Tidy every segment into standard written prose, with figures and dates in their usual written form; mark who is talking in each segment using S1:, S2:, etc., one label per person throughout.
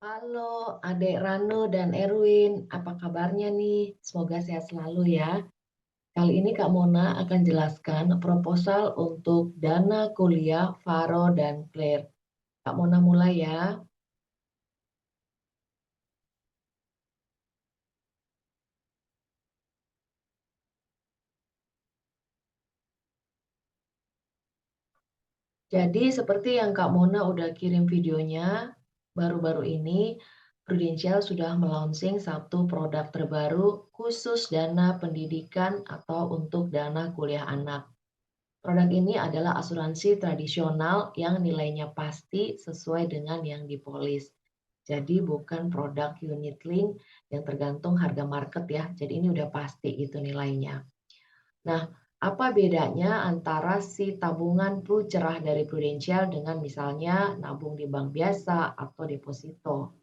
S1: Halo, Adek Rano dan Erwin. Apa kabarnya nih? Semoga sehat selalu ya. Kali ini Kak Mona akan jelaskan proposal untuk dana kuliah Faro dan Claire. Kak Mona mulai ya. Jadi seperti yang Kak Mona udah kirim videonya, baru-baru ini Prudential sudah melaunching satu produk terbaru khusus dana pendidikan atau untuk dana kuliah anak. Produk ini adalah asuransi tradisional yang nilainya pasti sesuai dengan yang dipolis. Jadi bukan produk unit link yang tergantung harga market ya. Jadi ini udah pasti itu nilainya. Nah, apa bedanya antara si tabungan Pru Cerah dari Prudential dengan misalnya nabung di bank biasa atau deposito?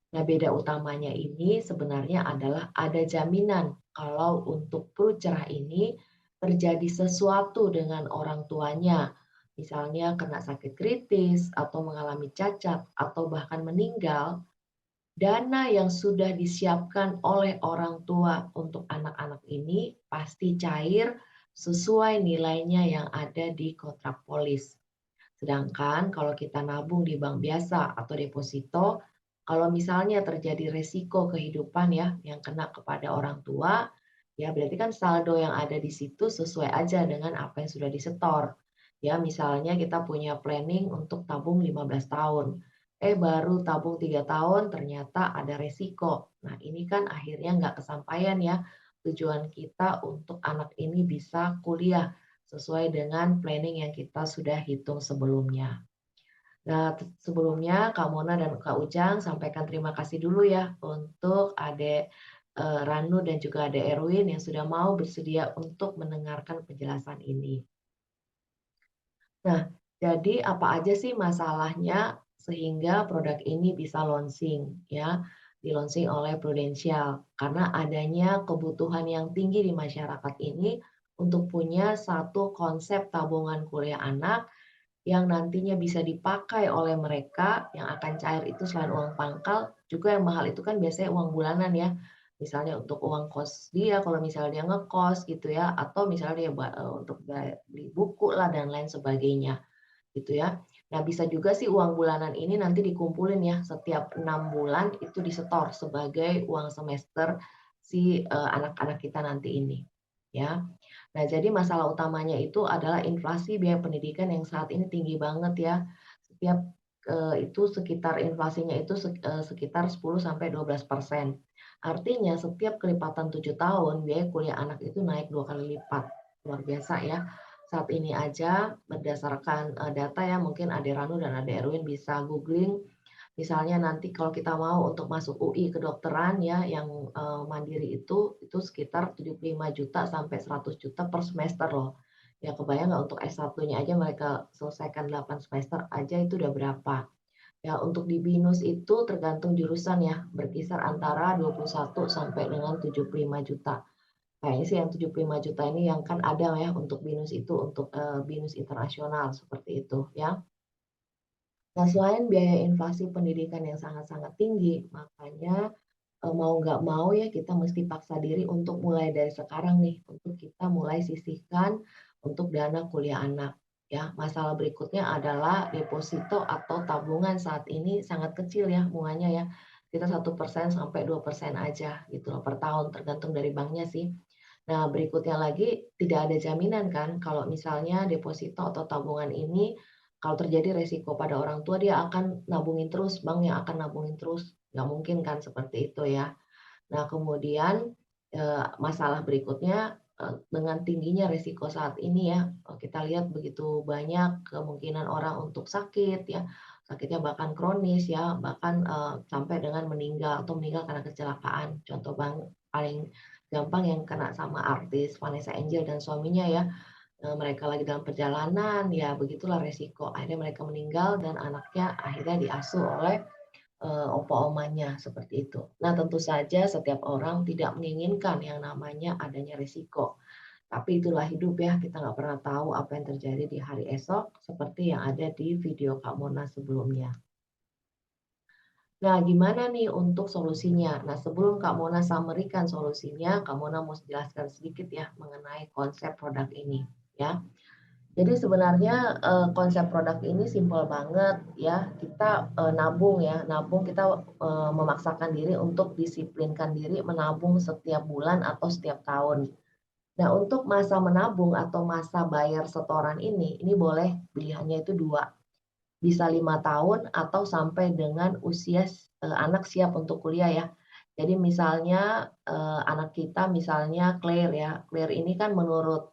S1: Nah, beda utamanya ini sebenarnya adalah ada jaminan kalau untuk Pru Cerah ini terjadi sesuatu dengan orang tuanya, misalnya kena sakit kritis atau mengalami cacat atau bahkan meninggal, dana yang sudah disiapkan oleh orang tua untuk anak-anak ini pasti cair sesuai nilainya yang ada di kontrak polis. Sedangkan kalau kita nabung di bank biasa atau deposito, kalau misalnya terjadi resiko kehidupan ya yang kena kepada orang tua, ya berarti kan saldo yang ada di situ sesuai aja dengan apa yang sudah disetor. Ya, misalnya kita punya planning untuk tabung 15 tahun. Baru tabung 3 tahun ternyata ada resiko. Nah, ini kan akhirnya nggak kesampaian ya tujuan kita untuk anak ini bisa kuliah sesuai dengan planning yang kita sudah hitung sebelumnya. Nah, sebelumnya Kak Mona dan Kak Ujang sampaikan terima kasih dulu ya untuk Adek Ranu dan juga Adek Erwin yang sudah mau bersedia untuk mendengarkan penjelasan ini. Nah, jadi apa aja sih masalahnya sehingga produk ini bisa launching ya, di-launching oleh Prudential karena adanya kebutuhan yang tinggi di masyarakat ini untuk punya satu konsep tabungan kuliah anak yang nantinya bisa dipakai oleh mereka yang akan cair itu selain uang pangkal, juga yang mahal itu kan biasanya uang bulanan ya. Misalnya untuk uang kos dia kalau misalnya dia ngekos gitu ya, atau misalnya dia untuk beli buku lah dan lain sebagainya gitu ya. Nah, bisa juga sih uang bulanan ini nanti dikumpulin ya setiap 6 bulan itu disetor sebagai uang semester si anak-anak kita nanti ini ya. Nah, jadi masalah utamanya itu adalah inflasi biaya pendidikan yang saat ini tinggi banget ya. Setiap itu sekitar inflasinya itu sekitar 10 sampai 12%. Artinya setiap kelipatan 7 tahun biaya kuliah anak itu naik 2 kali lipat. Luar biasa ya. Saat ini aja berdasarkan data ya mungkin Ade Ranu dan Ade Erwin bisa googling. Misalnya nanti kalau kita mau untuk masuk UI kedokteran ya yang mandiri itu sekitar 75 juta sampai 100 juta per semester loh. Ya kebayang nggak untuk S1-nya aja mereka selesaikan 8 semester aja itu udah berapa. Ya untuk di BINUS itu tergantung jurusan ya, berkisar antara 21 sampai dengan 75 juta. Kayaknya sih yang 75 juta ini yang kan ada ya untuk BINUS itu untuk BINUS internasional seperti itu ya. Nah, selain biaya inflasi pendidikan yang sangat-sangat tinggi, makanya mau nggak mau ya kita mesti paksa diri untuk mulai dari sekarang nih, untuk kita mulai sisihkan untuk dana kuliah anak. Ya, masalah berikutnya adalah deposito atau tabungan saat ini sangat kecil ya bunganya ya. Kita 1% sampai 2% aja gitu loh per tahun, tergantung dari banknya sih. Nah, berikutnya lagi tidak ada jaminan kan kalau misalnya deposito atau tabungan ini kalau terjadi resiko pada orang tua dia akan nabungin terus, bank yang akan nabungin terus. Nggak mungkin kan seperti itu ya. Nah, kemudian masalah berikutnya dengan tingginya resiko saat ini ya, kita lihat begitu banyak kemungkinan orang untuk sakit ya, sakitnya bahkan kronis ya, bahkan sampai dengan meninggal atau meninggal karena kecelakaan. Contoh bang paling gampang yang kena sama artis Vanessa Angel dan suaminya ya, mereka lagi dalam perjalanan ya begitulah resiko. Akhirnya mereka meninggal dan anaknya akhirnya diasuh oleh opa-omanya seperti itu. Nah, tentu saja setiap orang tidak menginginkan yang namanya adanya risiko. Tapi itulah hidup ya, kita nggak pernah tahu apa yang terjadi di hari esok seperti yang ada di video Kak Mona sebelumnya. Nah, gimana nih untuk solusinya? Nah, sebelum Kak Mona summary-kan solusinya, Kak Mona mau jelaskan sedikit ya mengenai konsep produk ini, ya. Jadi sebenarnya, konsep produk ini simpel banget ya, kita, nabung ya, nabung kita, memaksakan diri untuk disiplinkan diri menabung setiap bulan atau setiap tahun. Nah, untuk masa menabung atau masa bayar setoran ini boleh pilihannya itu 2, bisa 5 tahun atau sampai dengan usia anak siap untuk kuliah ya. Jadi misalnya, anak kita misalnya Claire ya, Claire ini kan menurut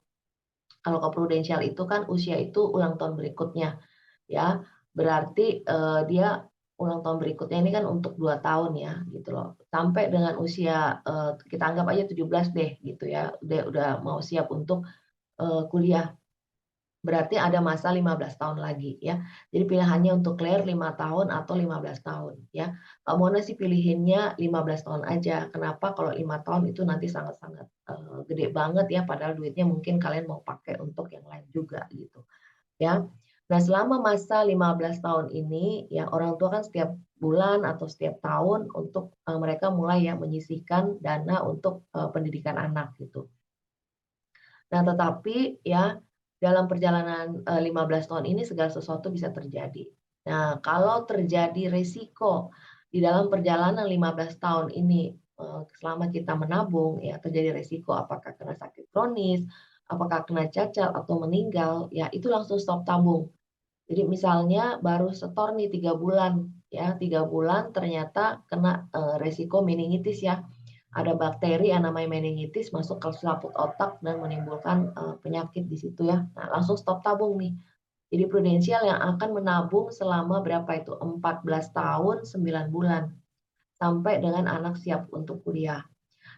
S1: kalau ke prudensial itu kan usia itu ulang tahun berikutnya ya. Berarti, dia ulang tahun berikutnya ini kan untuk 2 tahun ya, gitu loh. Sampai dengan usia, kita anggap aja 17 deh gitu ya, udah mau siap untuk, kuliah. Berarti ada masa 15 tahun lagi ya. Jadi pilihannya untuk Claire 5 tahun atau 15 tahun ya. Kak Mona sih pilihinnya 15 tahun aja. Kenapa? Kalau 5 tahun itu nanti sangat-sangat, gede banget ya, padahal duitnya mungkin kalian mau pakai untuk yang lain juga gitu ya. Nah, selama masa 15 tahun ini ya orang tua kan setiap bulan atau setiap tahun untuk, mereka mulai ya menyisihkan dana untuk, pendidikan anak gitu. Nah, tetapi ya dalam perjalanan, 15 tahun ini segala sesuatu bisa terjadi. Nah, kalau terjadi resiko di dalam perjalanan 15 tahun ini, selama kita menabung ya terjadi resiko apakah kena sakit kronis, apakah kena cacat atau meninggal, ya itu langsung stop tabung. Jadi misalnya baru setor nih 3 bulan ya, 3 bulan ternyata kena, resiko meningitis ya. Ada bakteri yang namanya meningitis masuk ke selaput otak dan menimbulkan, penyakit di situ ya. Nah, langsung stop tabung nih. Jadi prudensial yang akan menabung selama berapa itu, 14 tahun 9 bulan, sampai dengan anak siap untuk kuliah.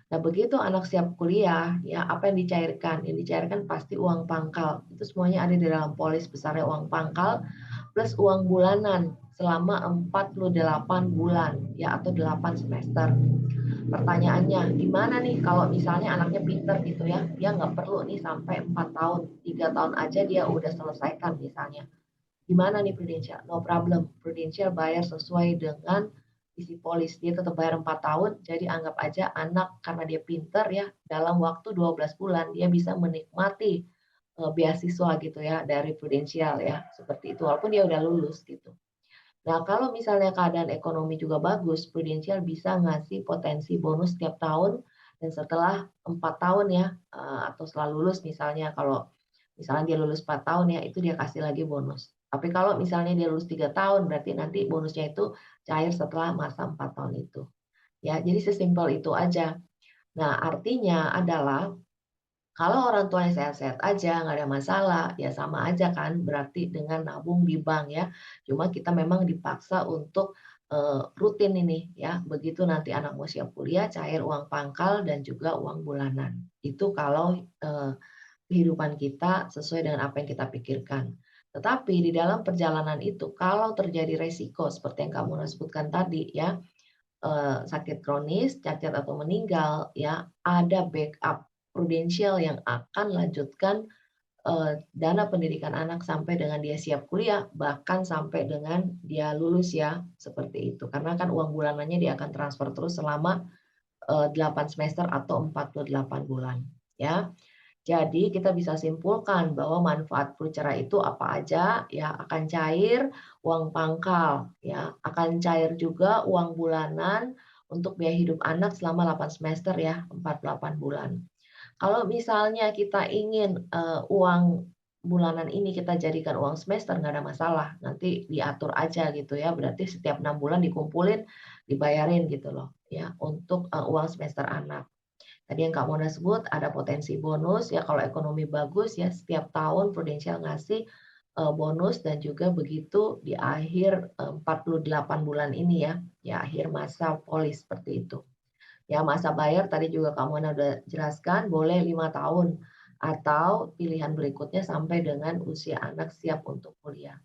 S1: Nah, begitu anak siap kuliah, ya apa yang dicairkan? Yang dicairkan pasti uang pangkal. Itu semuanya ada di dalam polis besarnya uang pangkal plus uang bulanan selama 48 bulan ya atau 8 semester. Pertanyaannya, gimana nih kalau misalnya anaknya pinter gitu ya, dia nggak perlu nih sampai 4 tahun, 3 tahun aja dia udah selesaikan misalnya. Gimana nih Prudential? No problem, Prudential bayar sesuai dengan isi polis, dia tetap bayar 4 tahun, jadi anggap aja anak karena dia pinter ya, dalam waktu 12 bulan dia bisa menikmati, beasiswa gitu ya dari Prudential ya, seperti itu, walaupun dia udah lulus gitu. Nah, kalau misalnya keadaan ekonomi juga bagus, Prudential bisa ngasih potensi bonus setiap tahun dan setelah 4 tahun ya, atau setelah lulus misalnya kalau misalnya dia lulus 4 tahun ya, itu dia kasih lagi bonus. Tapi kalau misalnya dia lulus 3 tahun, berarti nanti bonusnya itu cair setelah masa 4 tahun itu. Ya, jadi sesimpel itu aja. Nah, artinya adalah kalau orang tuanya sehat-sehat aja, nggak ada masalah, ya sama aja kan berarti dengan nabung di bank ya. Cuma kita memang dipaksa untuk, rutin ini ya, begitu nanti anak mau siap kuliah, cair uang pangkal dan juga uang bulanan. Itu kalau, kehidupan kita sesuai dengan apa yang kita pikirkan. Tetapi di dalam perjalanan itu kalau terjadi resiko seperti yang kamu sebutkan tadi ya, sakit kronis, cacat atau meninggal, ya ada backup prudensial yang akan lanjutkan, dana pendidikan anak sampai dengan dia siap kuliah, bahkan sampai dengan dia lulus ya, seperti itu. Karena kan uang bulanannya dia akan transfer terus selama, 8 semester atau 48 bulan, ya. Jadi kita bisa simpulkan bahwa manfaat Prucera itu apa aja ya, akan cair uang pangkal ya, akan cair juga uang bulanan untuk biaya hidup anak selama 8 semester ya, 48 bulan. Kalau misalnya kita ingin, uang bulanan ini kita jadikan uang semester nggak ada masalah, nanti diatur aja gitu ya, berarti setiap 6 bulan dikumpulin, dibayarin gitu loh ya, untuk, uang semester anak. Tadi yang Kak Mona sebut ada potensi bonus ya kalau ekonomi bagus ya setiap tahun Prudential ngasih, bonus dan juga begitu di akhir, 48 bulan ini ya, di akhir masa polis seperti itu. Ya masa bayar tadi juga Kak Mona udah jelaskan boleh 5 tahun atau pilihan berikutnya sampai dengan usia anak siap untuk kuliah.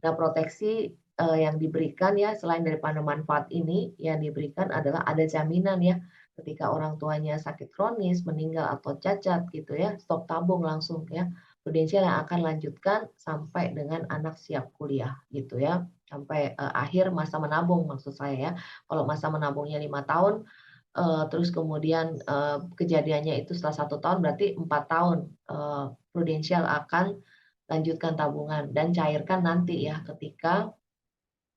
S1: Nah, proteksi, yang diberikan ya selain daripada manfaat ini, yang diberikan adalah ada jaminan ya, ketika orang tuanya sakit kronis, meninggal atau cacat gitu ya, stop tabung langsung ya. Prudensial yang akan lanjutkan sampai dengan anak siap kuliah gitu ya. sampai akhir masa menabung maksud saya ya. Kalau masa menabungnya 5 tahun, terus kemudian kejadiannya itu setelah 1 tahun, berarti 4 tahun Prudential akan lanjutkan tabungan dan cairkan nanti ya ketika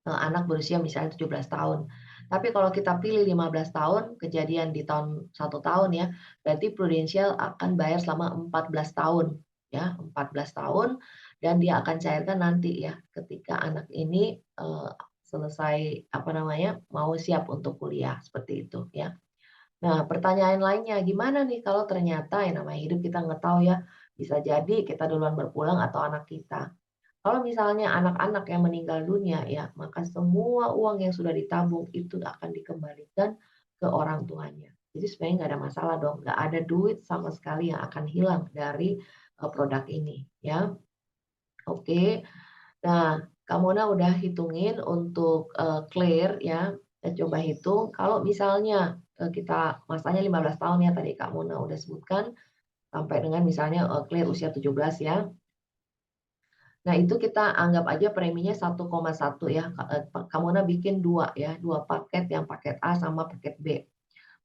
S1: anak berusia misalnya 17 tahun. Tapi kalau kita pilih 15 tahun, kejadian di tahun 1 tahun ya, berarti Prudential akan bayar selama 14 tahun ya, 14 tahun dan dia akan cairkan nanti ya ketika anak ini selesai apa namanya, mau siap untuk kuliah seperti itu ya. Nah, pertanyaan lainnya, gimana nih kalau ternyata yang namanya hidup kita nggak tahu ya, bisa jadi kita duluan berpulang atau anak kita. Kalau misalnya anak-anak yang meninggal dunia ya, maka semua uang yang sudah ditabung itu akan dikembalikan ke orang tuanya. Jadi sebenarnya nggak ada masalah dong, nggak ada duit sama sekali yang akan hilang dari produk ini ya. Oke. Nah, Kamona udah hitungin untuk clear ya. Kita coba hitung kalau misalnya kita masanya 15 tahun ya tadi Kak Mona udah sebutkan sampai dengan misalnya clear usia 17 ya. Nah, itu kita anggap aja preminya 1,1 ya. Kamona bikin 2 ya, 2 paket yang paket A sama paket B.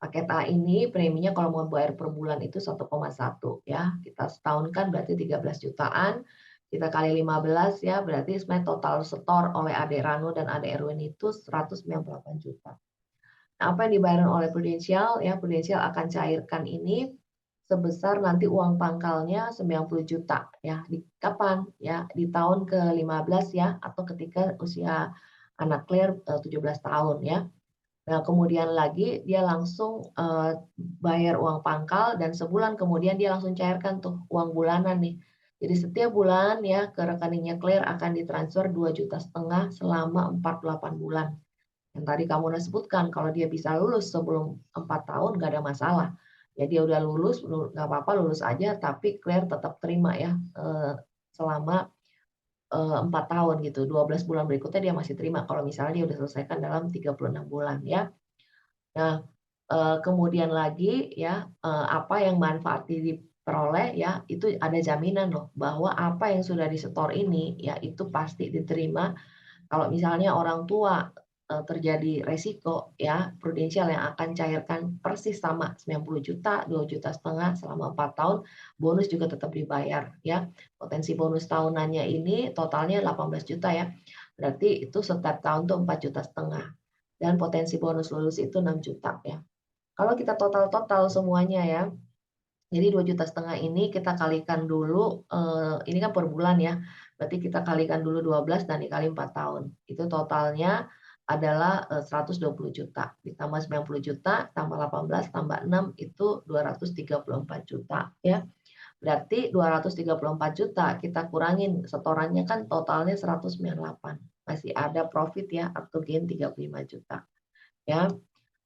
S1: Paket A ini preminya kalau mau bayar per bulan itu 1,1 ya. Kita setahun kan berarti 13 jutaan. Kita kali 15 ya, berarti sebenarnya total setor oleh Adek Rano dan Adek Erwin itu 198 juta. Nah, apa yang dibayar oleh Prudential ya, Prudential akan cairkan ini sebesar nanti uang pangkalnya 90 juta ya. Di kapan? Ya, di tahun ke-15 ya atau ketika usia anak Claire 17 tahun ya. Nah, kemudian lagi dia langsung bayar uang pangkal dan sebulan kemudian dia langsung cairkan tuh uang bulanan nih. Jadi setiap bulan ya ke rekeningnya Claire akan ditransfer 2,5 juta selama 48 bulan. Yang tadi kamu udah sebutkan kalau dia bisa lulus sebelum 4 tahun nggak ada masalah. Ya dia udah lulus nggak apa-apa lulus aja tapi Claire tetap terima ya selama 4 tahun gitu. 12 bulan berikutnya dia masih terima kalau misalnya dia udah selesaikan dalam 36 bulan ya. Nah, kemudian lagi ya, apa yang manfaat diperoleh ya, itu ada jaminan loh bahwa apa yang sudah disetor ini ya itu pasti diterima kalau misalnya orang tua, terjadi resiko ya, Prudential yang akan cairkan persis sama 90 juta, 2,5 juta selama 4 tahun, bonus juga tetap dibayar ya. Potensi bonus tahunannya ini totalnya 18 juta ya, berarti itu setiap tahun tuh 4,5 juta dan potensi bonus lulus itu 6 juta ya. Kalau kita total-total semuanya ya, jadi 2,5 juta ini kita kalikan dulu, ini kan per bulan ya, berarti kita kalikan dulu 12 dan dikali 4 tahun. Itu totalnya adalah 120 juta, ditambah 90 juta, tambah 18, tambah 6 itu 234 juta ya. Berarti 234 juta kita kurangin setorannya kan totalnya 198, masih ada profit ya atau gain 35 juta ya.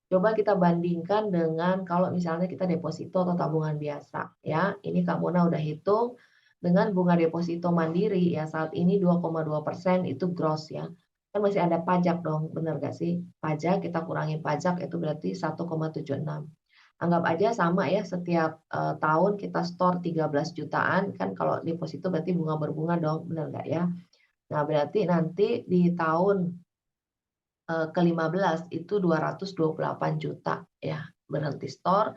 S1: Coba kita bandingkan dengan kalau misalnya kita deposito atau tabungan biasa ya. Ini Kak Mona udah hitung dengan bunga deposito mandiri ya saat ini 2,2% itu gross ya. Kan masih ada pajak dong, bener gak sih? Pajak kita kurangi pajak itu berarti 1,76. Anggap aja sama ya setiap tahun kita store 13 jutaan kan kalau deposito berarti bunga berbunga dong, bener gak ya? Nah, berarti nanti di tahun ke-15 itu 228 juta ya berhenti store.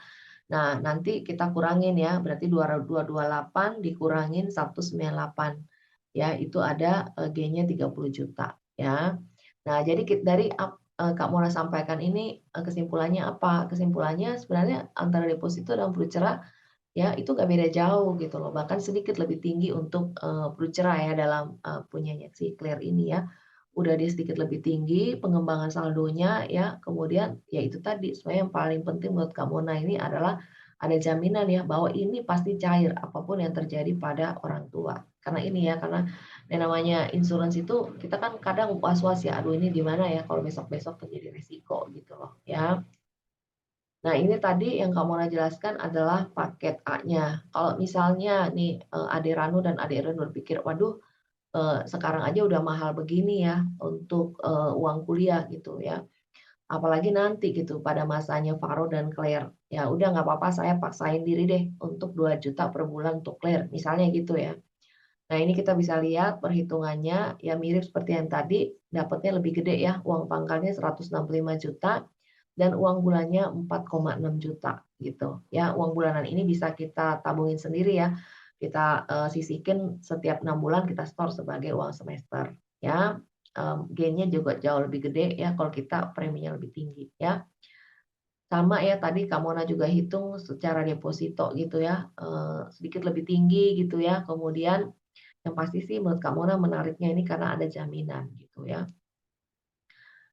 S1: Nah, nanti kita kurangin ya, berarti 228 dikurangin 198 ya, itu ada gain-nya 30 juta ya. Nah, jadi dari Kak Mona sampaikan ini kesimpulannya apa? Kesimpulannya sebenarnya antara deposito dan Prucera ya itu nggak beda jauh gitu loh, bahkan sedikit lebih tinggi untuk Prucera ya dalam punyanya si Claire ini ya. Udah dia sedikit lebih tinggi pengembangan saldonya ya, kemudian ya itu tadi sebenarnya yang paling penting menurut Kak Mona ini adalah ada jaminan ya bahwa ini pasti cair apapun yang terjadi pada orang tua. Karena ini ya, karena yang namanya insurance itu kita kan kadang was-was ya, aduh ini gimana ya kalau besok-besok terjadi resiko gitu loh ya. Nah, ini tadi yang Kak Mona jelaskan adalah paket A-nya. Kalau misalnya nih Ade Ranu dan Ade Erwin berpikir, waduh sekarang aja udah mahal begini ya untuk uang kuliah gitu ya. Apalagi nanti gitu pada masanya Faro dan Claire. Ya udah nggak apa-apa saya paksain diri deh untuk 2 juta per bulan untuk Claire, misalnya gitu ya. Nah, ini kita bisa lihat perhitungannya, ya mirip seperti yang tadi, dapatnya lebih gede ya, uang pangkalnya 165 juta dan uang bulannya 4,6 juta gitu ya. Uang bulanan ini bisa kita tabungin sendiri ya, kita, sisihkan setiap 6 bulan kita store sebagai uang semester ya, gain-nya juga jauh lebih gede ya kalau kita preminya lebih tinggi ya. Sama ya tadi Kak Mona juga hitung secara deposito gitu ya, sedikit lebih tinggi gitu ya, kemudian yang pasti sih menurut Kak Mona menariknya ini karena ada jaminan gitu ya.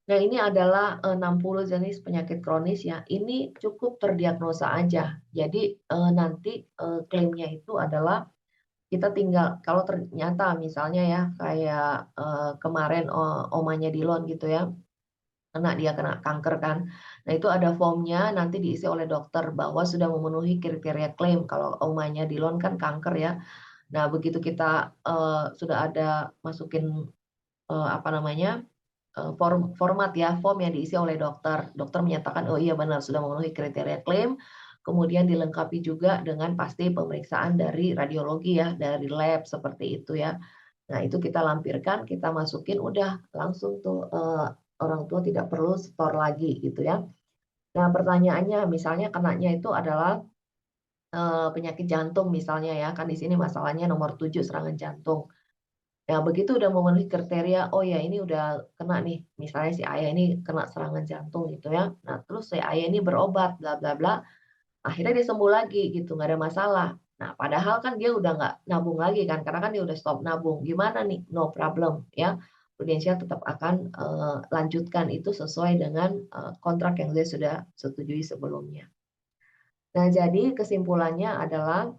S1: Nah, ini adalah, 60 jenis penyakit kronis ya, ini cukup terdiagnosa aja. Jadi, nanti, klaimnya itu adalah kita tinggal kalau ternyata misalnya ya kayak, kemarin, omanya Dilon gitu ya, dia kena kanker kan. Nah, itu ada formnya nanti diisi oleh dokter bahwa sudah memenuhi kriteria klaim kalau omanya Dilon kan kanker ya. Nah, begitu kita, sudah ada masukin, apa namanya, format ya, form yang diisi oleh dokter. Dokter menyatakan, "Oh iya benar sudah memenuhi kriteria klaim." Kemudian dilengkapi juga dengan pasti pemeriksaan dari radiologi ya, dari lab seperti itu ya. Nah, itu kita lampirkan, kita masukin, udah langsung tuh, orang tua tidak perlu store lagi gitu ya. Nah, pertanyaannya misalnya kenanya itu adalah, penyakit jantung misalnya ya, kan di sini masalahnya nomor 7 serangan jantung. Ya begitu udah memenuhi kriteria, oh ya ini udah kena nih, misalnya si ayah ini kena serangan jantung gitu ya. Nah terus si ayah ini berobat bla bla bla, akhirnya dia sembuh lagi gitu, nggak ada masalah. Nah padahal kan dia udah nggak nabung lagi kan, karena kan dia udah stop nabung. Gimana nih? No problem ya. Prudential tetap akan, lanjutkan itu sesuai dengan, kontrak yang dia sudah setujui sebelumnya. Nah jadi kesimpulannya adalah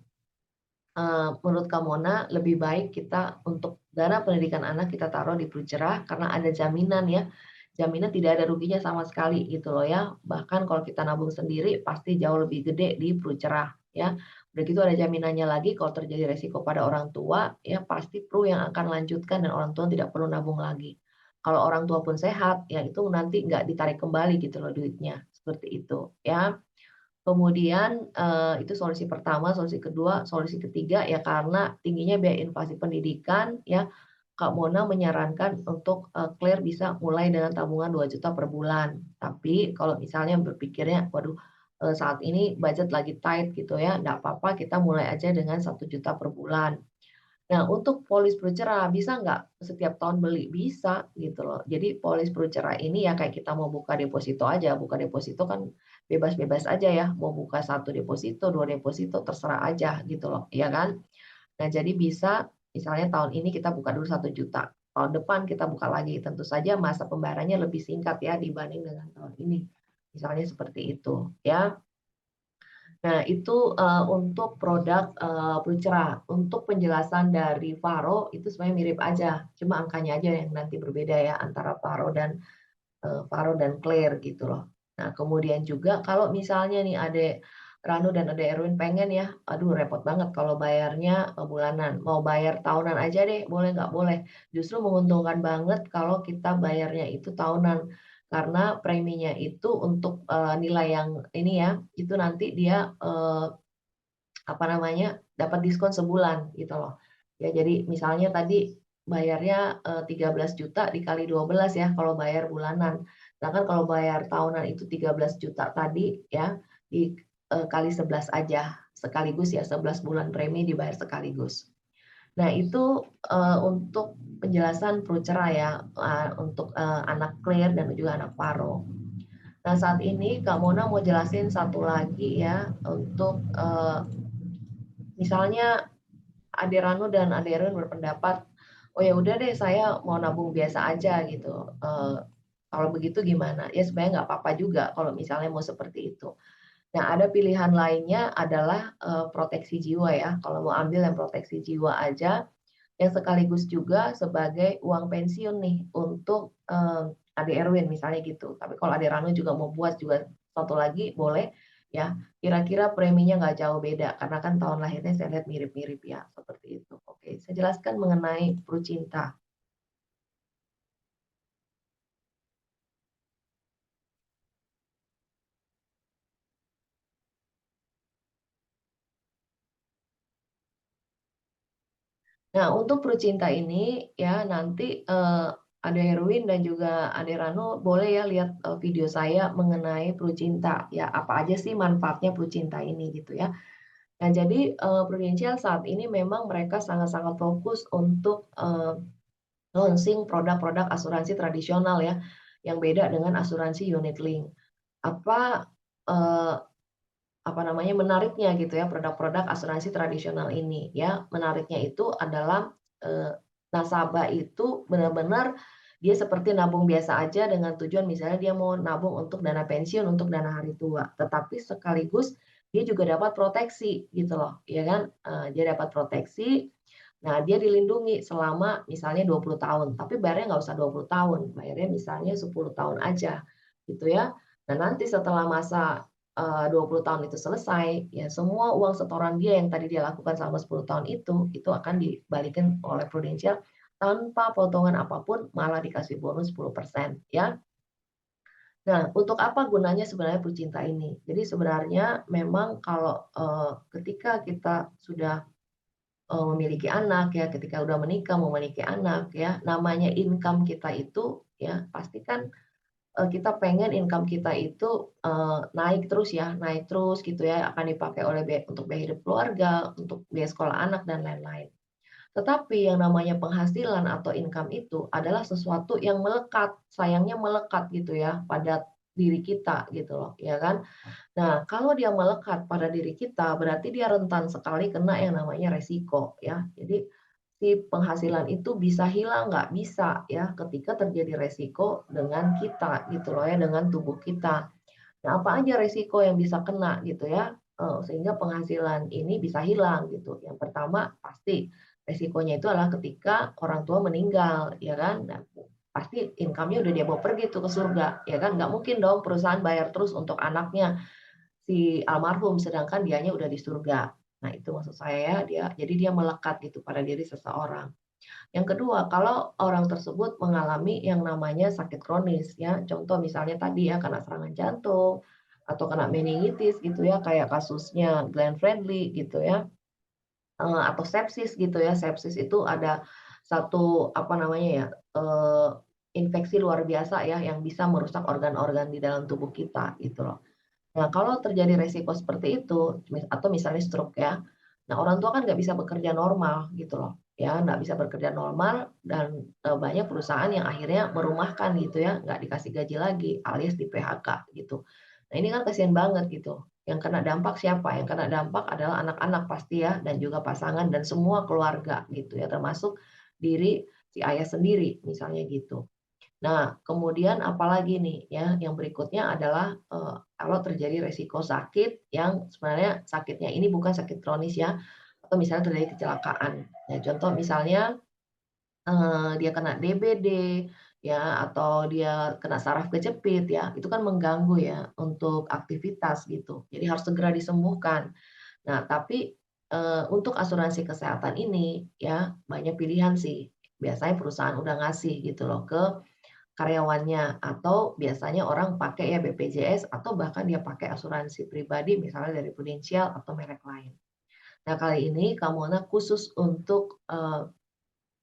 S1: menurut Kak Mona lebih baik kita untuk dana pendidikan anak kita taruh di Peru Cerah karena ada jaminan ya, jaminan tidak ada ruginya sama sekali gitu loh ya. Bahkan kalau kita nabung sendiri pasti jauh lebih gede di Peru Cerah ya. Udah gitu ada jaminannya lagi kalau terjadi resiko pada orang tua ya pasti Pru yang akan lanjutkan dan orang tua tidak perlu nabung lagi. Kalau orang tua pun sehat ya itu nanti nggak ditarik kembali gitu loh duitnya, seperti itu ya. Kemudian, itu solusi pertama, solusi kedua, solusi ketiga ya karena tingginya biaya inflasi pendidikan ya, Kak Mona menyarankan untuk, Claire bisa mulai dengan tabungan 2 juta per bulan. Tapi kalau misalnya berpikirnya, "Waduh, saat ini budget lagi tight," gitu ya, nggak apa-apa kita mulai aja dengan 1 juta per bulan. Nah, untuk polis Pro-Cerah bisa nggak setiap tahun beli? Bisa, gitu loh. Jadi polis Pro-Cerah ini ya kayak kita mau buka deposito aja, buka deposito kan bebas-bebas aja ya, mau buka 1 deposito, 2 deposito, terserah aja gitu loh, ya kan? Nah, jadi bisa misalnya tahun ini kita buka dulu 1 juta, tahun depan kita buka lagi, tentu saja masa pembayarannya lebih singkat ya dibanding dengan tahun ini. Misalnya seperti itu, ya. Nah, itu, untuk produk, Pulcra. Untuk penjelasan dari Faro itu sebenarnya mirip aja, cuma angkanya aja yang nanti berbeda ya antara Faro dan Claire gitu loh. Nah, kemudian juga kalau misalnya nih Adek Ranu dan Adek Erwin pengen ya, aduh repot banget kalau bayarnya, bulanan, mau bayar tahunan aja deh, boleh nggak? Boleh. Justru menguntungkan banget kalau kita bayarnya itu tahunan. Karena preminya itu untuk, nilai yang ini ya, itu nanti dia, apa namanya, dapat diskon sebulan gitu loh. Ya jadi misalnya tadi bayarnya, 13 juta dikali 12 ya kalau bayar bulanan. Sedangkan kalau bayar tahunan itu 13 juta tadi ya, kali 11 aja, sekaligus ya 11 bulan premi dibayar sekaligus. Nah itu, untuk penjelasan Procerah ya, untuk, anak Claire dan juga anak Faro. Nah saat ini Kak Mona mau jelasin satu lagi ya untuk, misalnya Ade Ranu dan Ade Erwin berpendapat, "Oh ya udah deh saya mau nabung biasa aja," gitu, "kalau begitu gimana?" Ya sebenarnya nggak apa-apa juga kalau misalnya mau seperti itu. Nah ada pilihan lainnya adalah, proteksi jiwa ya, kalau mau ambil yang proteksi jiwa aja, yang sekaligus juga sebagai uang pensiun nih untuk, Ade Erwin misalnya gitu. Tapi kalau Ade Ranu juga mau buat juga satu lagi boleh ya, kira-kira preminya nggak jauh beda karena kan tahun lahirnya saya lihat mirip-mirip ya, seperti itu. Oke, saya jelaskan mengenai Prucinta. Nah, untuk Prucinta ini ya nanti, Ade Herwin dan juga Ade Rano boleh ya lihat, video saya mengenai Prucinta, ya apa aja sih manfaatnya Prucinta ini gitu ya. Nah jadi, Prudential saat ini memang mereka sangat-sangat fokus untuk, launching produk-produk asuransi tradisional ya, yang beda dengan asuransi unit link. Apa, eee apa namanya, menariknya gitu ya, produk-produk asuransi tradisional ini ya. Menariknya itu adalah, nasabah itu benar-benar dia seperti nabung biasa aja dengan tujuan misalnya dia mau nabung untuk dana pensiun, untuk dana hari tua. Tetapi sekaligus dia juga dapat proteksi gitu loh, ya kan. Dia dapat proteksi, nah dia dilindungi selama misalnya 20 tahun, tapi bayarnya nggak usah 20 tahun, bayarnya misalnya 10 tahun aja, gitu ya. Nah nanti setelah masa 20 tahun itu selesai, ya semua uang setoran dia yang tadi dia lakukan selama 10 tahun itu akan dibalikin oleh Prudential tanpa potongan apapun, malah dikasih bonus 10% ya. Nah, untuk apa gunanya sebenarnya Prucinta ini? Jadi sebenarnya memang kalau, ketika kita sudah, memiliki anak ya, ketika udah menikah, mau memiliki anak ya, namanya income kita itu ya, pasti kan kita pengen income kita itu, naik terus ya, naik terus gitu ya, akan dipakai oleh untuk biaya hidup keluarga, untuk biaya sekolah anak dan lain-lain. Tetapi yang namanya penghasilan atau income itu adalah sesuatu yang melekat, sayangnya melekat gitu ya pada diri kita gitu loh, ya kan. Nah, kalau dia melekat pada diri kita, berarti dia rentan sekali kena yang namanya resiko ya. Jadi si penghasilan itu bisa hilang nggak? Bisa ya, ketika terjadi resiko dengan kita gitu loh ya, dengan tubuh kita. Nah, apa aja resiko yang bisa kena gitu ya, sehingga penghasilan ini bisa hilang gitu. Yang pertama pasti resikonya itu adalah ketika orang tua meninggal, ya kan. Nah, pasti income-nya udah dia bawa pergi tuh ke surga, ya kan. Nggak mungkin dong perusahaan bayar terus untuk anaknya si almarhum, sedangkan dianya udah di surga. Nah, itu maksud saya ya, jadi dia melekat gitu pada diri seseorang. Yang kedua, kalau orang tersebut mengalami yang namanya sakit kronis ya, contoh misalnya tadi ya kena serangan jantung atau kena meningitis gitu ya, kayak kasusnya Glenn Fredly gitu ya, atau sepsis gitu ya. Sepsis itu ada satu apa namanya ya, infeksi luar biasa ya yang bisa merusak organ-organ di dalam tubuh kita gitu loh. Nah, kalau terjadi resiko seperti itu, atau misalnya stroke ya, nah orang tua kan nggak bisa bekerja normal gitu loh, ya nggak bisa bekerja normal dan banyak perusahaan yang akhirnya merumahkan gitu ya, nggak dikasih gaji lagi alias di PHK gitu. Nah ini kan kasihan banget gitu. Yang kena dampak siapa? Yang kena dampak adalah anak-anak pasti ya, dan juga pasangan dan semua keluarga gitu ya, termasuk diri si ayah sendiri misalnya gitu. Nah, kemudian apalagi nih ya, yang berikutnya adalah, kalau terjadi resiko sakit yang sebenarnya sakitnya ini bukan sakit kronis ya, atau misalnya terjadi kecelakaan. Ya contoh misalnya, dia kena DBD ya, atau dia kena saraf kejepit ya, itu kan mengganggu ya untuk aktivitas gitu, jadi harus segera disembuhkan. Nah, tapi, untuk asuransi kesehatan ini ya, banyak pilihan sih. Biasanya perusahaan udah ngasih gitu loh ke karyawannya, atau biasanya orang pakai ya BPJS atau bahkan dia pakai asuransi pribadi misalnya dari Prudential atau merek lain. Nah, kali ini Kamona khusus untuk,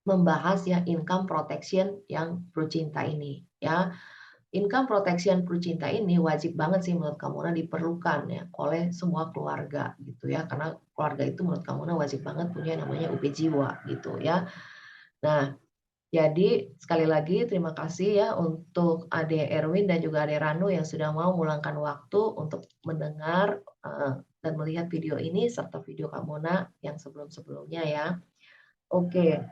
S1: membahas ya income protection yang Prucinta ini ya. Income protection Prucinta ini wajib banget sih menurut Kamona diperlukan ya oleh semua keluarga gitu ya, karena keluarga itu menurut Kamona wajib banget punya namanya UP Jiwa gitu ya. Nah, jadi sekali lagi terima kasih ya untuk Ade Erwin dan juga Ade Ranu yang sudah mau meluangkan waktu untuk mendengar, dan melihat video ini serta video Kak Mona yang sebelum-sebelumnya ya. Oke,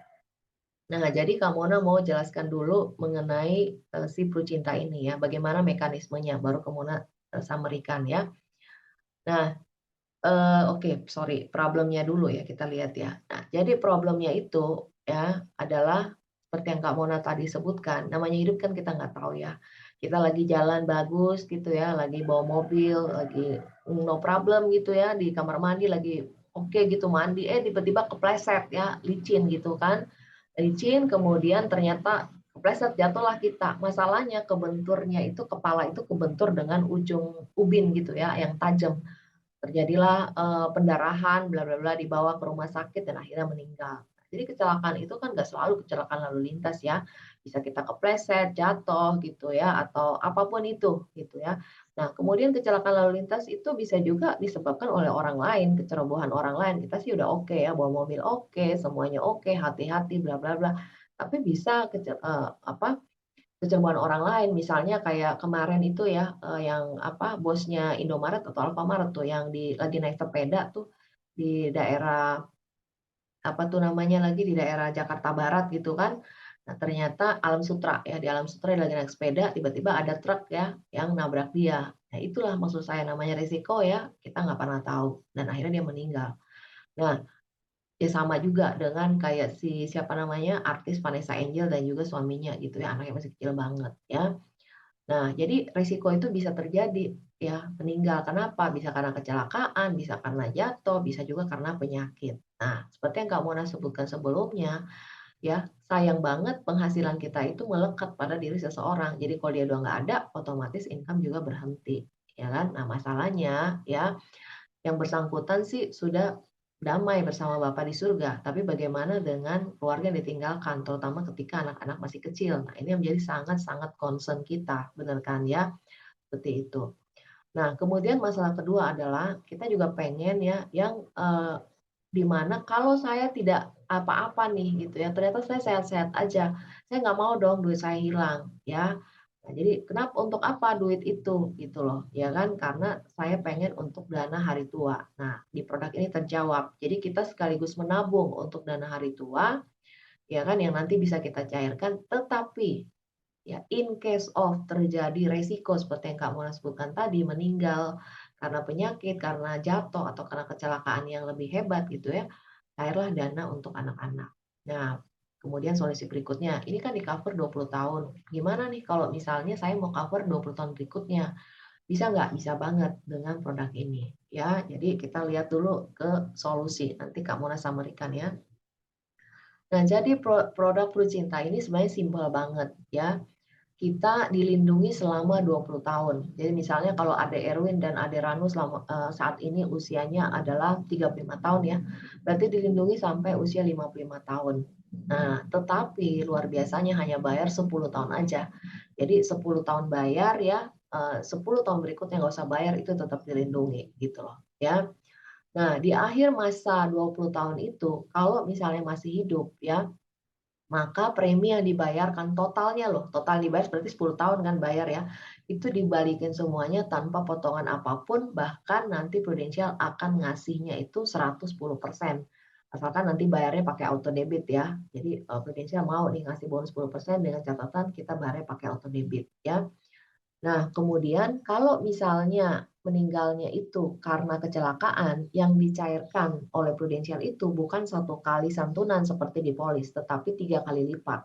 S1: nah jadi Kak Mona mau jelaskan dulu mengenai, si Prucinta ini ya, bagaimana mekanismenya baru Kak Mona, summary-kan ya. Nah, oke, sorry, problemnya dulu ya, kita lihat ya. Nah, jadi problemnya itu ya, adalah seperti yang Kak Mona tadi sebutkan, namanya hidup kan kita nggak tahu ya. Kita lagi jalan bagus gitu ya, lagi bawa mobil, lagi no problem gitu ya, di kamar mandi lagi oke gitu mandi, tiba-tiba kepleset ya, licin gitu kan. Licin, kemudian ternyata kepleset, jatuhlah kita. Masalahnya kebenturnya itu, kepala itu kebentur dengan ujung ubin gitu ya, yang tajam. Terjadilah, pendarahan bla bla bla, dibawa ke rumah sakit dan akhirnya meninggal. Jadi kecelakaan itu kan nggak selalu kecelakaan lalu lintas ya, bisa kita kepleset, jatuh gitu ya, atau apapun itu gitu ya. Nah, kemudian kecelakaan lalu lintas itu bisa juga disebabkan oleh orang lain, kecerobohan orang lain. Kita sih udah oke ya, bawa mobil oke, semuanya oke, hati-hati, bla bla bla. Tapi bisa apa, kecemburuan orang lain, misalnya kayak kemarin itu ya, yang apa, bosnya Indomaret atau Alfamart tuh yang lagi naik sepeda tuh di daerah, apa tuh namanya lagi, di daerah Jakarta Barat gitu kan. Nah ternyata Alam Sutra ya, di Alam Sutra dia lagi naik sepeda, tiba-tiba ada truk ya yang nabrak dia. Nah itulah maksud saya namanya risiko ya, kita nggak pernah tahu dan akhirnya dia meninggal. Nah, ya sama juga dengan kayak si siapa namanya, artis Vanessa Angel dan juga suaminya gitu ya, anaknya masih kecil banget ya. Nah, jadi risiko itu bisa terjadi ya, meninggal. Kenapa? Bisa karena kecelakaan, bisa karena jatuh, bisa juga karena penyakit. Nah, seperti yang Kak Mona sebutkan sebelumnya, ya, sayang banget penghasilan kita itu melekat pada diri seseorang. Jadi kalau dia udah nggak ada, otomatis income juga berhenti, ya kan? Nah, masalahnya ya, yang bersangkutan sih sudah damai bersama Bapa di surga, tapi bagaimana dengan keluarga yang ditinggalkan, terutama ketika anak-anak masih kecil. Nah, ini yang menjadi sangat-sangat concern kita, benar kan ya? Seperti itu. Nah, kemudian masalah kedua adalah kita juga pengen ya yang, di mana kalau saya tidak apa-apa nih gitu ya, ternyata saya sehat-sehat aja, saya nggak mau dong duit saya hilang ya. Nah, jadi kenapa untuk apa duit itu gitu loh, ya kan, karena saya pengen untuk dana hari tua. Nah, di produk ini terjawab. Jadi kita sekaligus menabung untuk dana hari tua, ya kan, yang nanti bisa kita cairkan, tetapi ya, in case of terjadi resiko seperti yang Kak Mona sebutkan tadi, meninggal karena penyakit, karena jatuh, atau karena kecelakaan yang lebih hebat gitu ya, cairlah dana untuk anak-anak. Nah, kemudian solusi berikutnya, ini kan di-cover 20 tahun. Gimana nih kalau misalnya saya mau cover 20 tahun berikutnya? Bisa nggak? Bisa banget dengan produk ini. Ya, jadi kita lihat dulu ke solusi. Nanti Kak Mona summary-kan ya. Nah, jadi produk Pru Cinta ini sebenarnya simpel banget ya. Kita dilindungi selama 20 tahun. Jadi misalnya kalau Ade Erwin dan Ade Ranu saat ini usianya adalah 35 tahun ya, berarti dilindungi sampai usia 55 tahun. Nah, tetapi luar biasanya hanya bayar 10 tahun aja. Jadi 10 tahun bayar ya, 10 tahun berikutnya nggak usah bayar, itu tetap dilindungi gitu loh ya. Nah, di akhir masa 20 tahun itu, kalau misalnya masih hidup ya, maka premi yang dibayarkan totalnya loh, total dibayar berarti 10 tahun kan bayar ya, itu dibalikin semuanya tanpa potongan apapun, bahkan nanti Prudential akan ngasihnya itu 110%. Asalkan nanti bayarnya pakai auto debit ya. Jadi Prudential mau nih ngasih bonus 10% dengan catatan kita bayarnya pakai auto debit ya. Nah, kemudian kalau misalnya meninggalnya itu karena kecelakaan, yang dicairkan oleh Prudential itu bukan satu kali santunan seperti di polis, tetapi 3 kali lipat.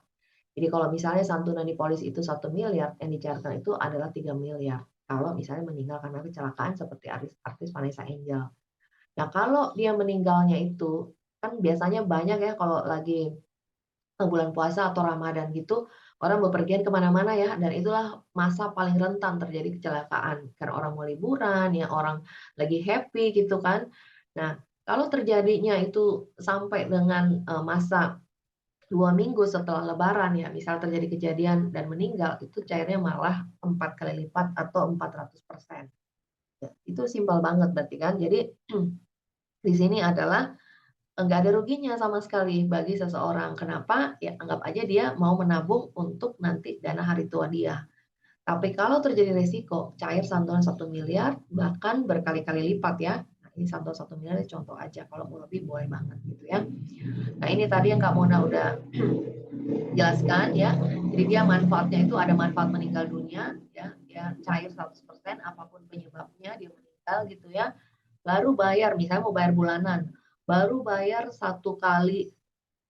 S1: Jadi kalau misalnya santunan di polis itu 1 miliar, yang dicairkan itu adalah 3 miliar. Kalau misalnya meninggal karena kecelakaan seperti artis Vanessa Angel. Nah, kalau dia meninggalnya itu, kan biasanya banyak ya kalau lagi bulan puasa atau Ramadan gitu, orang bepergian ke mana-mana ya, dan itulah masa paling rentan terjadi kecelakaan. Karena orang mau liburan, ya orang lagi happy gitu kan. Nah, kalau terjadinya itu sampai dengan, masa 2 minggu setelah lebaran ya, misal terjadi kejadian dan meninggal, itu cairnya malah 4 kali lipat atau 400%. Ya, itu simpel banget berarti kan. Jadi di sini adalah enggak ada ruginya sama sekali bagi seseorang. Kenapa? Ya anggap aja dia mau menabung untuk nanti dana hari tua dia. Tapi kalau terjadi resiko, cair santunan 1 miliar bahkan berkali-kali lipat ya. Nah, ini santunan 1 miliar contoh aja, kalau mau lebih boleh banget gitu ya. Nah, ini tadi yang Kak Mona udah jelaskan ya. Jadi dia manfaatnya itu ada manfaat meninggal dunia ya, dia cair 100% apapun penyebabnya dia meninggal gitu ya. Baru bayar, misalnya mau bayar bulanan, baru bayar 1 kali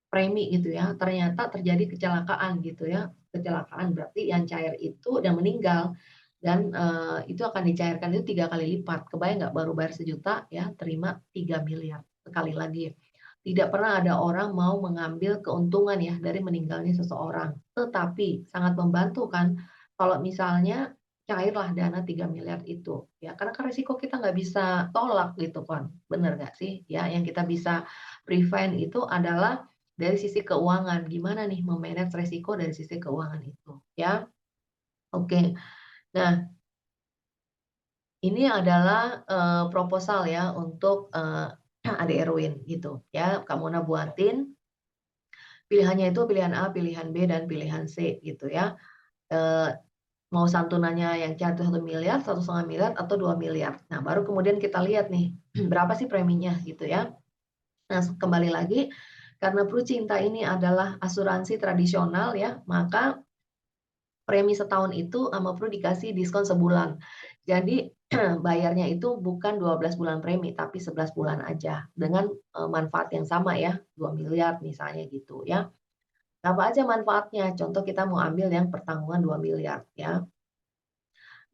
S1: premi gitu ya, ternyata terjadi kecelakaan gitu ya. Kecelakaan berarti yang cair itu dan meninggal dan, itu akan dicairkan itu 3 kali lipat. Kebayang nggak baru bayar 1 juta ya, terima 3 miliar. Sekali lagi, tidak pernah ada orang mau mengambil keuntungan ya dari meninggalnya seseorang. Tetapi sangat membantu kan kalau misalnya cairlah dana 3 miliar itu, ya karena kan resiko kita nggak bisa tolak gitu kan, bener nggak sih? Ya, yang kita bisa prevent itu adalah dari sisi keuangan, gimana nih me-manage resiko dari sisi keuangan itu, ya. Oke. Nah, ini adalah, proposal ya untuk, Adik Erwin gitu ya. Kamu buatin, pilihannya itu pilihan A, pilihan B, dan pilihan C gitu ya. Eee, Mau santunannya yang cair itu 1 miliar, 1,5 miliar, atau 2 miliar. Nah, baru kemudian kita lihat nih, berapa sih preminya gitu ya. Nah, kembali lagi, karena Pru Cinta ini adalah asuransi tradisional ya, maka premi setahun itu sama Pru dikasih diskon sebulan. Jadi bayarnya itu bukan 12 bulan premi, tapi 11 bulan aja dengan, manfaat yang sama ya, 2 miliar misalnya gitu ya. Apa aja manfaatnya? Contoh kita mau ambil yang pertanggungan 2 miliar ya.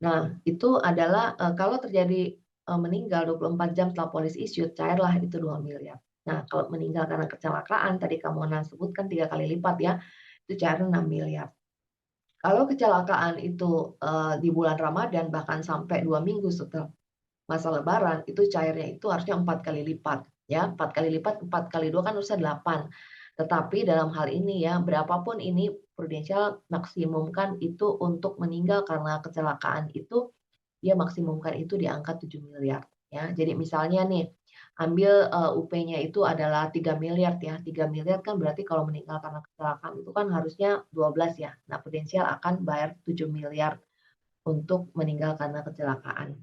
S1: Nah, itu adalah, kalau terjadi, meninggal 24 jam setelah polis issue, cairlah itu 2 miliar. Nah, kalau meninggal karena kecelakaan, tadi kamu sebutkan 3 kali lipat ya, itu cair 6 miliar. Kalau kecelakaan itu, di bulan Ramadan, bahkan sampai 2 minggu setelah masa lebaran, itu cairnya itu harusnya 4 kali lipat, ya. 4 kali lipat, 4 kali 2 kan harusnya 8. Tetapi dalam hal ini ya, berapapun ini Prudential maksimumkan itu untuk meninggal karena kecelakaan itu, dia maksimumkan itu di angka 7 miliar ya. Jadi misalnya nih, ambil, UP-nya itu adalah 3 miliar ya, 3 miliar kan berarti kalau meninggal karena kecelakaan itu kan harusnya 12 ya. Nah, Prudential akan bayar 7 miliar untuk meninggal karena kecelakaan.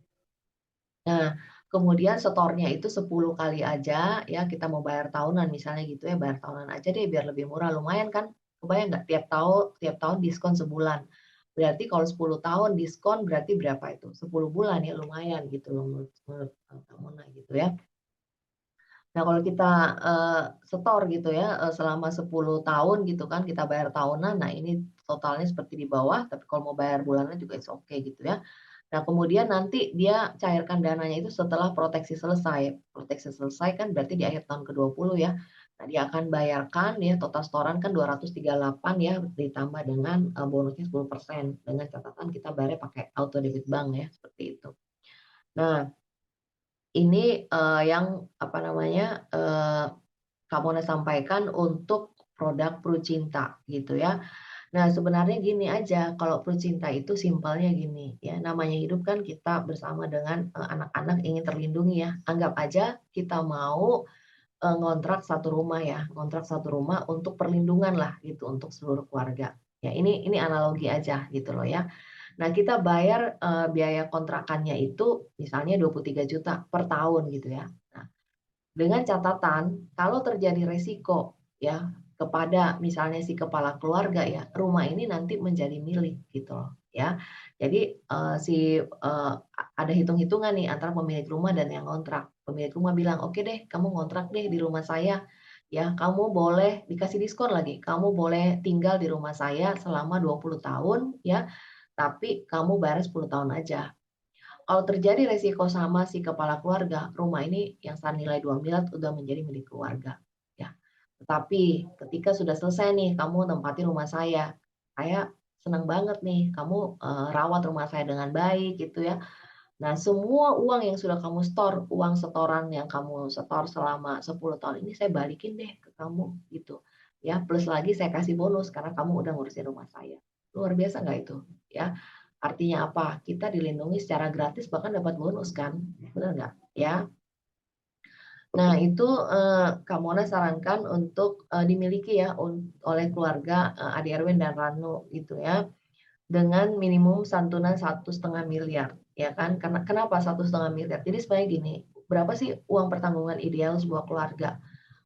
S1: Nah, kemudian setornya itu 10 kali aja ya, kita mau bayar tahunan misalnya gitu ya, bayar tahunan aja deh biar lebih murah, lumayan kan? Kebayang nggak tiap tahun diskon sebulan. Berarti kalau 10 tahun diskon berarti berapa itu? 10 bulan ya, lumayan gitu loh menurut menurut, Kak Mona gitu ya. Nah, kalau kita, setor gitu ya, selama 10 tahun gitu kan, kita bayar tahunan, nah ini totalnya seperti di bawah, tapi kalau mau bayar bulanan juga it's okay gitu ya. Nah, kemudian nanti dia cairkan dananya itu setelah proteksi selesai. Proteksi selesai kan berarti di akhir tahun ke-20 ya. Nah, dia akan bayarkan ya total setoran kan 238 ya, ditambah dengan, bonusnya 10%, dengan catatan kita bayarnya pakai auto debit bank ya, seperti itu. Nah, ini, yang apa namanya, Kak Mona sampaikan untuk produk Prucinta gitu ya. Nah, sebenarnya gini aja, kalau Prucinta itu simpelnya gini ya, namanya hidup kan kita bersama dengan, anak-anak ingin terlindungi ya. Anggap aja kita mau, ngontrak satu rumah ya, ngontrak satu rumah untuk perlindungan lah gitu, untuk seluruh keluarga. Ya ini analogi aja gitu loh ya. Nah, kita bayar, biaya kontrakannya itu misalnya 23 juta per tahun gitu ya. Nah, dengan catatan, kalau terjadi resiko ya kepada misalnya si kepala keluarga ya, rumah ini nanti menjadi milik gitu loh ya. Jadi, ada hitung-hitungan nih antara pemilik rumah dan yang ngontrak. Pemilik rumah bilang, "Oke deh, kamu ngontrak deh di rumah saya, ya kamu boleh" dikasih diskon lagi, "kamu boleh tinggal di rumah saya selama 20 tahun ya, tapi kamu bayar 10 tahun aja." Kalau terjadi resiko sama si kepala keluarga, rumah ini yang senilai 2 miliar udah menjadi milik keluarga, ya. Tetapi ketika sudah selesai nih, kamu tempati rumah saya senang banget nih kamu, rawat rumah saya dengan baik gitu ya. Nah, semua uang yang sudah kamu uang setoran yang kamu setor selama 10 tahun ini saya balikin deh ke kamu gitu, ya. Plus lagi saya kasih bonus karena kamu udah ngurusin rumah saya. Luar biasa nggak itu? Ya. Artinya apa? Kita dilindungi secara gratis bahkan dapat bonus kan, benar nggak? Ya. Nah itu, Kak Mona sarankan untuk, dimiliki ya oleh keluarga, Ade Erwin dan Ranu gitu ya, dengan minimum santunan 1,5 miliar ya kan. Karena kenapa 1,5 miliar? Jadi sebenarnya gini, berapa sih uang pertanggungan ideal sebuah keluarga?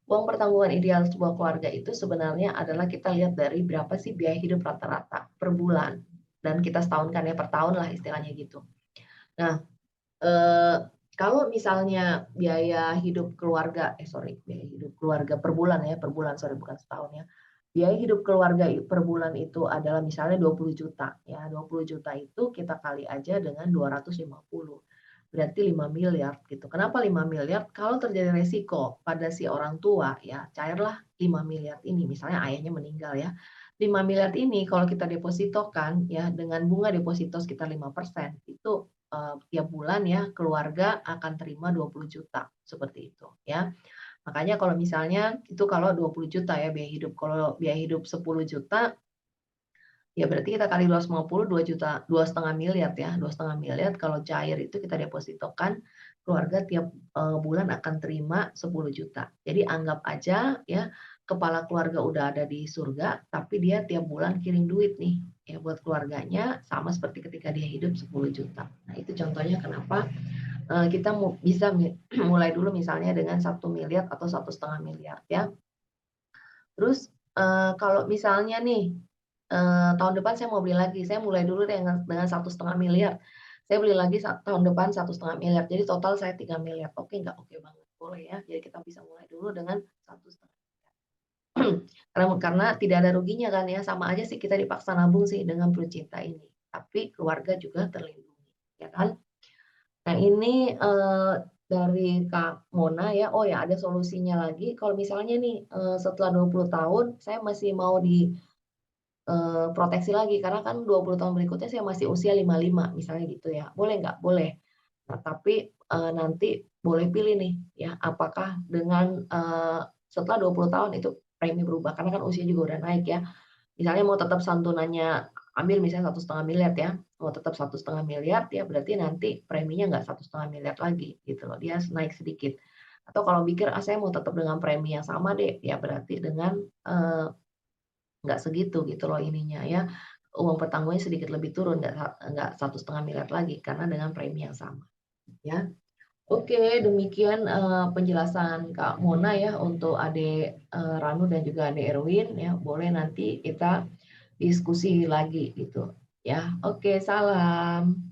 S1: Uang pertanggungan ideal sebuah keluarga itu sebenarnya adalah kita lihat dari berapa sih biaya hidup rata-rata per bulan, dan kita setahunkan ya, per tahun lah istilahnya gitu. Nah, eee, kalau misalnya biaya hidup keluarga biaya hidup keluarga per bulan ya, per bulan sorry bukan setahun ya. Biaya hidup keluarga per bulan itu adalah misalnya 20 juta ya, 20 juta itu kita kali aja dengan 250, berarti 5 miliar gitu. Kenapa 5 miliar? Kalau terjadi resiko pada si orang tua ya, cairlah 5 miliar ini, misalnya ayahnya meninggal ya. 5 miliar ini kalau kita depositokan ya, dengan bunga deposito sekitar 5%, itu, tiap bulan ya keluarga akan terima 20 juta, seperti itu ya. Makanya kalau misalnya itu kalau 20 juta ya biaya hidup, kalau biaya hidup 10 juta, ya berarti kita kali 250, 2 juta, 2,5 miliar ya, 2,5 miliar kalau cair itu kita depositokan, keluarga tiap, bulan akan terima 10 juta. Jadi anggap aja ya, kepala keluarga udah ada di surga, tapi dia tiap bulan kirim duit nih, ya buat keluarganya, sama seperti ketika dia hidup 10 juta. Nah itu contohnya kenapa, kita bisa mulai dulu misalnya dengan 1 miliar atau 1,5 miliar ya. Terus, kalau misalnya nih, tahun depan saya mau beli lagi, saya mulai dulu dengan 1,5 miliar. Saya beli lagi tahun depan 1,5 miliar, jadi total saya 3 miliar. Oke nggak? Oke banget, boleh ya. Jadi kita bisa mulai dulu dengan 1,5. Karena tidak ada ruginya kan ya, sama aja sih kita dipaksa nabung sih dengan Peluit Cinta ini, tapi keluarga juga terlindungi, ya kan? Nah ini, dari Kak Mona ya, oh ya ada solusinya lagi kalau misalnya nih, setelah 20 tahun saya masih mau proteksi lagi karena kan 20 tahun berikutnya saya masih usia 55 misalnya gitu ya, boleh nggak? Boleh. Nah tapi, nanti boleh pilih nih ya, apakah dengan, setelah 20 tahun itu premi berubah karena kan usia juga udah naik ya. Misalnya mau tetap santunannya ambil misalnya 1,5 miliar ya, mau tetap 1,5 miliar ya berarti nanti preminya nggak 1,5 miliar lagi gitu loh, dia naik sedikit. Atau kalau mikir, "Ah, saya mau tetap dengan premi yang sama deh," ya berarti dengan, nggak segitu gitu loh ininya ya, uang pertamanya sedikit lebih turun, nggak 1,5 miliar lagi karena dengan premi yang sama, ya. Oke, demikian, penjelasan Kak Mona ya untuk Adik, Ranu dan juga Adik Erwin ya, boleh nanti kita diskusi lagi gitu ya. Oke, salam.